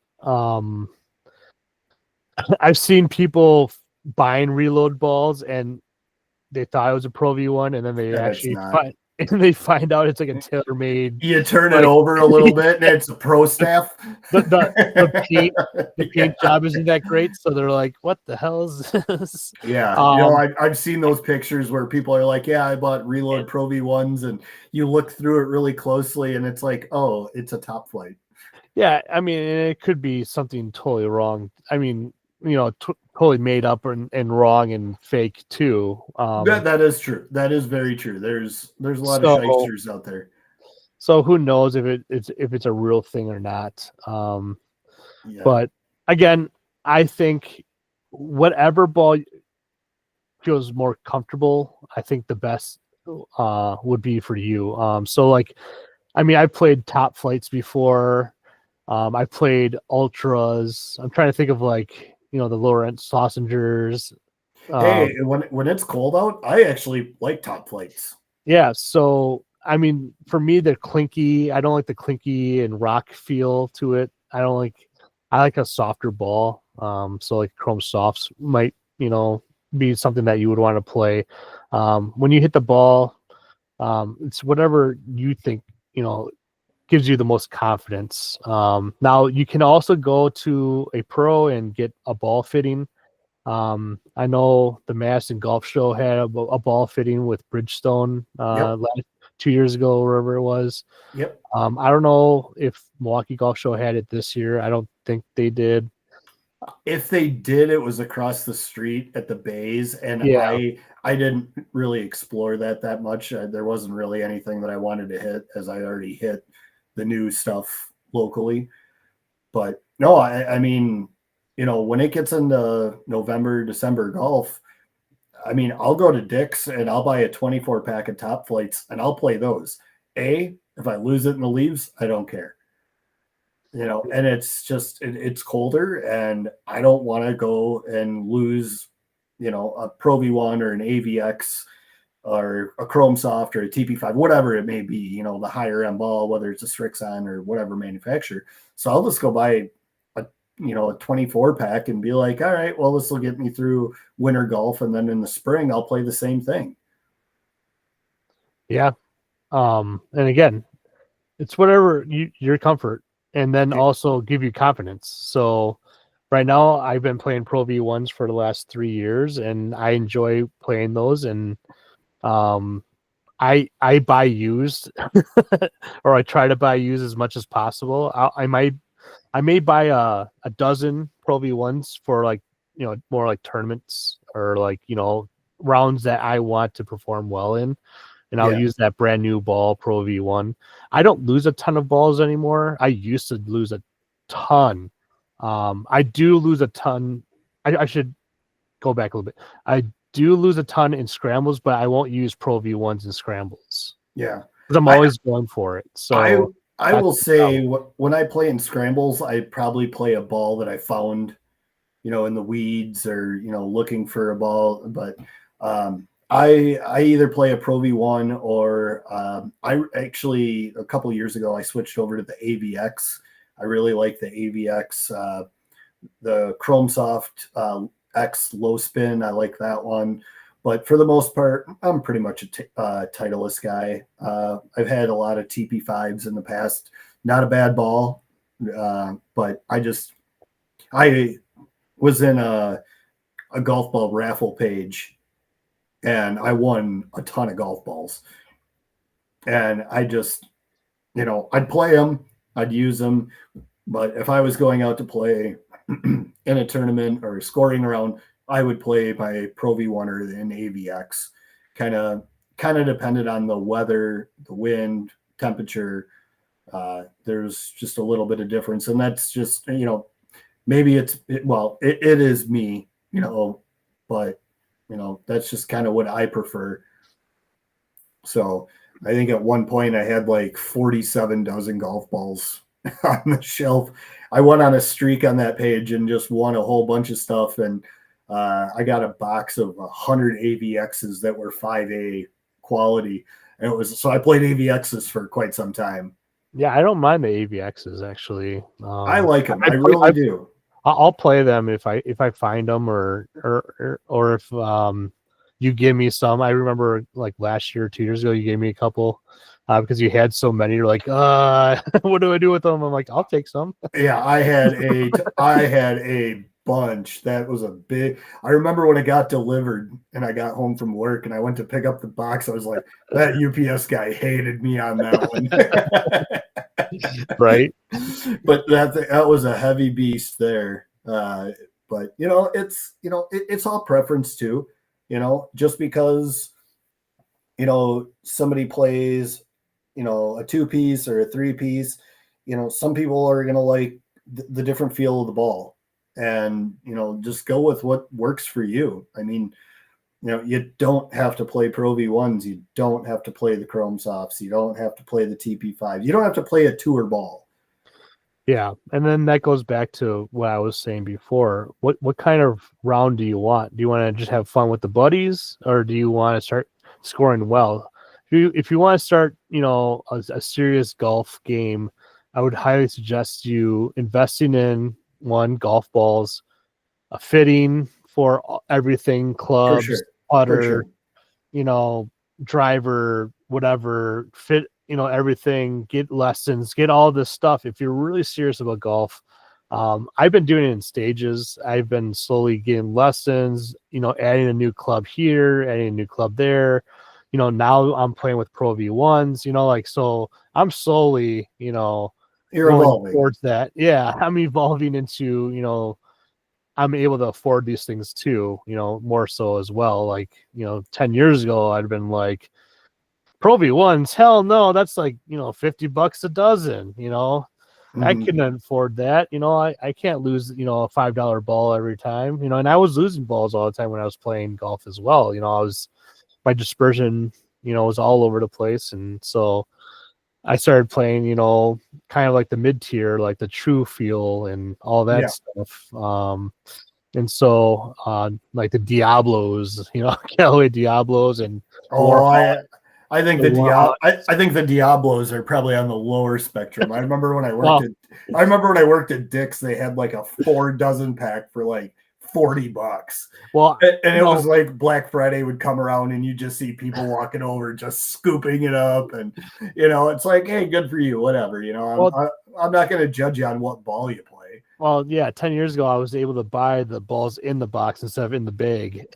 I've seen people buying reload balls and they thought it was a Pro V1, and then they and they find out it's like a tailor-made. You turn like, it over a little bit, and it's a pro staff. The paint job isn't that great, so they're like, "What the hell is this?" Yeah, I've seen those pictures where people are like, "Yeah, I bought Reload Pro V1s," and you look through it really closely, and it's like, "Oh, it's a Top Flight." Yeah, I mean, it could be something totally wrong. I mean, totally made up and wrong and fake too. That is true. That is very true. There's a lot of shysters out there. So who knows if it's a real thing or not? Yeah. But again, I think whatever ball feels more comfortable, I think the best would be for you. So like, I mean, I played Top Flights before. I played Ultras. I'm trying to think of like, the lower end Sausagers. Hey, when it's cold out, I actually like Top Flights. Yeah. So, I mean, for me, they're clinky. I don't like the clinky and rock feel to it. I like a softer ball. So like Chrome Softs might, be something that you would want to play. When you hit the ball, it's whatever you think, gives you the most confidence. Now you can also go to a pro and get a ball fitting. I know the Madison Golf Show had a ball fitting with Bridgestone last 2 years ago, wherever it was. Yep. I don't know if Milwaukee Golf Show had it this year. I don't think they did. If they did, it was across the street at the Bays, and I didn't really explore that much. There wasn't really anything that I wanted to hit, as I already hit the new stuff locally. But no, I mean, when it gets into November, December golf, I mean, I'll go to Dick's and I'll buy a 24 pack of Top Flights and I'll play those. If I lose it in the leaves, I don't care. And it's just, it's colder and I don't want to go and lose, a Pro V1 or an AVX or a Chrome Soft or a TP5, whatever it may be, the higher end ball, whether it's a Strixon or whatever manufacturer. So I'll just go buy a 24 pack and be like, all right, well, this will get me through winter golf. And then in the spring, I'll play the same thing. Yeah. And again, it's whatever your comfort, and then also give you confidence. So right now I've been playing Pro V1s for the last 3 years and I enjoy playing those. And I buy used or I try to buy used as much as possible. I may buy a dozen Pro V1s for like, more like tournaments or like, rounds that I want to perform well in. And I'll use that brand new ball, Pro V1. I don't lose a ton of balls anymore. I used to lose a ton. I do lose a ton. I should go back a little bit. I do lose a ton in scrambles, but I won't use Pro V1s in scrambles. Yeah. Because I'm always going for it. So I will say when I play in scrambles, I probably play a ball that I found, in the weeds or, looking for a ball. But I either play a Pro V1 or I actually, a couple of years ago, I switched over to the AVX. I really like the AVX, the Chrome Soft X low spin. I like that one. But for the most part, I'm pretty much a Titleist guy. I've had a lot of TP5s in the past. Not a bad ball, but I was in a golf ball raffle page, and I won a ton of golf balls. And I just, I'd play them, I'd use them. But if I was going out to play in a tournament or scoring around, I would play my Pro V1 or an AVX. Kind of depended on the weather, the wind, temperature. There's just a little bit of difference, and that's just maybe it is me, but that's just kind of what I prefer. So I think at one point I had like 47 dozen golf balls on the shelf. I went on a streak on that page and just won a whole bunch of stuff, and I got a box of 100 AVXs that were 5A quality. And so I played AVXs for quite some time. Yeah, I don't mind the AVXs actually. I like them. I really do. I'll play them if I find them or if you give me some. I remember like last year, 2 years ago, you gave me a couple because you had so many. You're like, what do I do with them? I'm like, I'll take some. Yeah, I had a bunch. That was a big. I remember when it got delivered and I got home from work and I went to pick up the box. I was like, that UPS guy hated me on that one. Right. But that was a heavy beast there. But it's all preference too. Just because somebody plays a 2-piece or a 3-piece, some people are going to like the different feel of the ball, and just go with what works for you. I mean, you don't have to play Pro V1s, you don't have to play the Chrome Softs, you don't have to play the TP5, you don't have to play a tour ball. Yeah, and then that goes back to what I was saying before. What kind of round do you want? Do you want to just have fun with the buddies, or do you want to start scoring well? If you want to start, a serious golf game, I would highly suggest you investing in golf balls, a fitting for everything, clubs, putter, driver, whatever, fit, everything, get lessons, get all this stuff. If you're really serious about golf, I've been doing it in stages. I've been slowly getting lessons, adding a new club here, adding a new club there. Now I'm playing with Pro V1s, so I'm slowly, you're evolving towards that. Yeah, I'm evolving into, I'm able to afford these things too, more so as well. Like, 10 years ago, I'd been like, Pro V1s, hell no, that's like, $50 a dozen, I couldn't afford that. I can't lose, a $5 ball every time, and I was losing balls all the time when I was playing golf as well. My dispersion, was all over the place. And so I started playing, kind of like the mid tier, like the True Feel and all that stuff. And so like the Diablos, Callaway Diablos and I think the Diablos are probably on the lower spectrum. I remember when I worked at Dick's, they had like a 4 dozen pack for like $40. Well, and it was like Black Friday would come around and you just see people walking over, just scooping it up. And, it's like, hey, good for you. Whatever, I'm not going to judge you on what ball you play. Well, yeah, 10 years ago, I was able to buy the balls in the box instead of in the bag.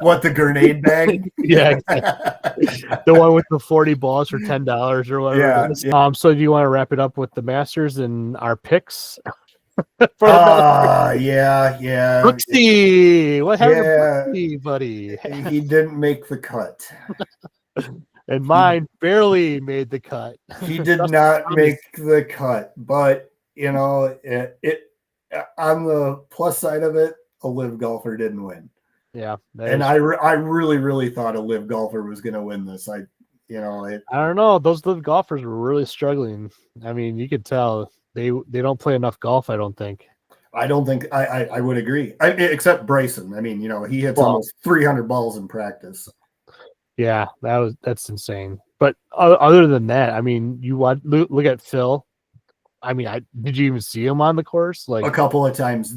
What, the grenade bag? Yeah, the one with the 40 balls for $10 or whatever. Yeah. So do you want to wrap it up with the Masters and our picks? Yeah. Brooksy, what happened to Brooksy, buddy? He didn't make the cut. And mine barely made the cut. He did not make the cut, but it on the plus side of it, a LIV golfer didn't win. Yeah, and I really, really thought a LIV golfer was going to win this. I don't know. Those LIV golfers were really struggling. I mean, you could tell they don't play enough golf. I don't think. I would agree. Except Bryson. I mean, he hits almost 300 balls in practice. Yeah, that's insane. But other than that, I mean, look at Phil. I mean, did you even see him on the course? Like a couple of times.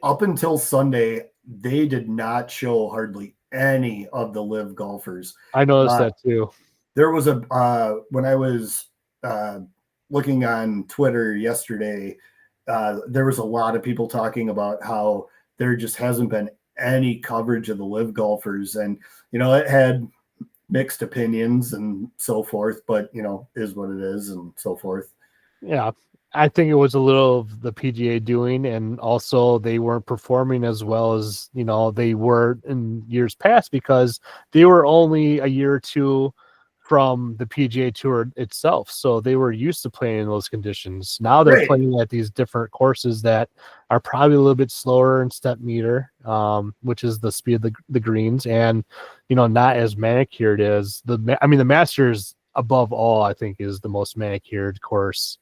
Up until Sunday, they did not show hardly any of the LIV golfers. I noticed that too. There was when I was looking on Twitter yesterday, there was a lot of people talking about how there just hasn't been any coverage of the LIV golfers, and it had mixed opinions and so forth, but is what it is and so forth. Yeah. I think it was a little of the PGA doing, and also they weren't performing as well as they were in years past because they were only a year or two from the PGA Tour itself, so they were used to playing in those conditions. Now they're playing at these different courses that are probably a little bit slower in step meter, which is the speed of the greens, and not as manicured as the Masters. Above all, I think is the most manicured course.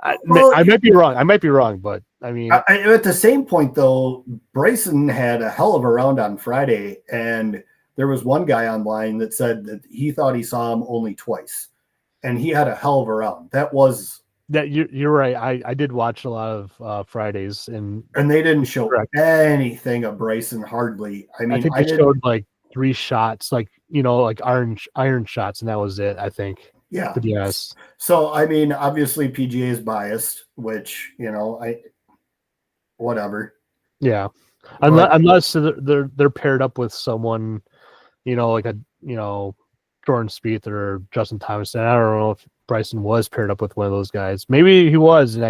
I might be wrong, but I mean, at the same point though, Bryson had a hell of a round on Friday, and there was one guy online that said that he thought he saw him only twice, and he had a hell of a round. That was That you're right. I did watch a lot of Fridays, and they didn't show correct. anything of Bryson hardly. I I mean, think I they didn't. showed like 3 shots, like like iron shots, and that was it. I think. Yeah. To be honest. So I mean, obviously PGA is biased, which whatever. Yeah, But, unless they're paired up with someone, like a Jordan Spieth or Justin Thomas. And I don't know if Bryson was paired up with one of those guys. Maybe he was, and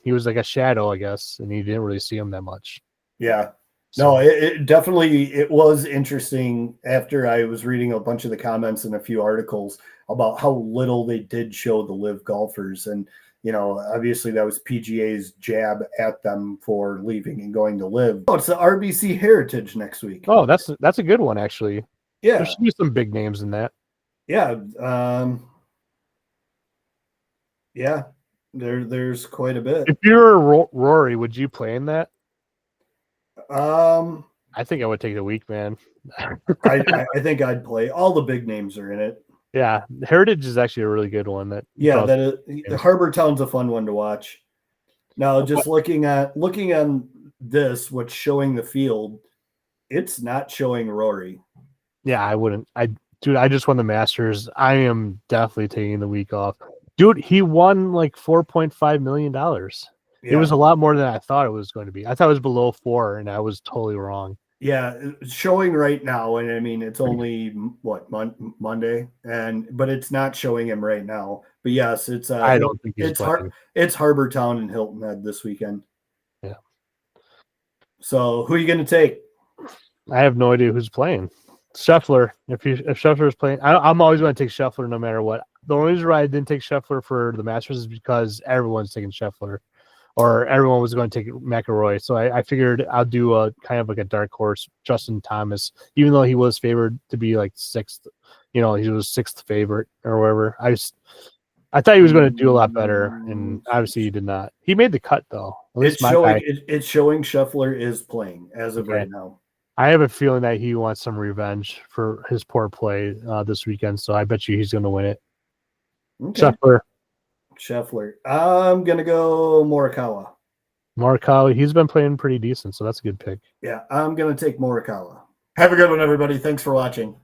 he was like a shadow, I guess, and you didn't really see him that much. yeah. So. No, it definitely it was interesting after I was reading a bunch of the comments and a few articles about how little they did show the LIV golfers. And, obviously that was PGA's jab at them for leaving and going to LIV. Oh, it's the RBC Heritage next week. Oh, that's a good one, actually. Yeah. There should be some big names in that. Yeah. Yeah. There's quite a bit. If you were Rory, would you play in that? I think I would take the week, man. I think I'd play. All the big names are in it. Yeah, Heritage is actually a really good one. Harbor Town's a fun one to watch. Now, just looking on this, what's showing the field, it's not showing Rory. Yeah, I wouldn't. I just won the Masters. I am definitely taking the week off. Dude, he won like $4.5 million. Yeah. It was a lot more than I thought it was going to be. I thought it was below 4, and I was totally wrong. Yeah, it's showing right now, and I mean it's only Monday, but it's not showing him right now. But yes, it's I don't think it's Harbor Town and Hilton Head this weekend. Yeah. So who are you going to take? I have no idea who's playing. Scheffler. If Scheffler is playing, I'm always going to take Scheffler no matter what. The only reason why I didn't take Scheffler for the Masters is because everyone's taking Scheffler. Or everyone was going to take McIlroy. So I figured I'll do a kind of like a dark horse, Justin Thomas, even though he was favored to be like 6th, he was 6th favorite or whatever. I thought he was going to do a lot better, and obviously he did not. He made the cut though. It's showing Scheffler is playing as of right now. I have a feeling that he wants some revenge for his poor play this weekend, so I bet you he's going to win it. Okay. Scheffler. I'm going to go Morikawa. Morikawa, he's been playing pretty decent, so that's a good pick. Yeah, I'm going to take Morikawa. Have a good one, everybody. Thanks for watching.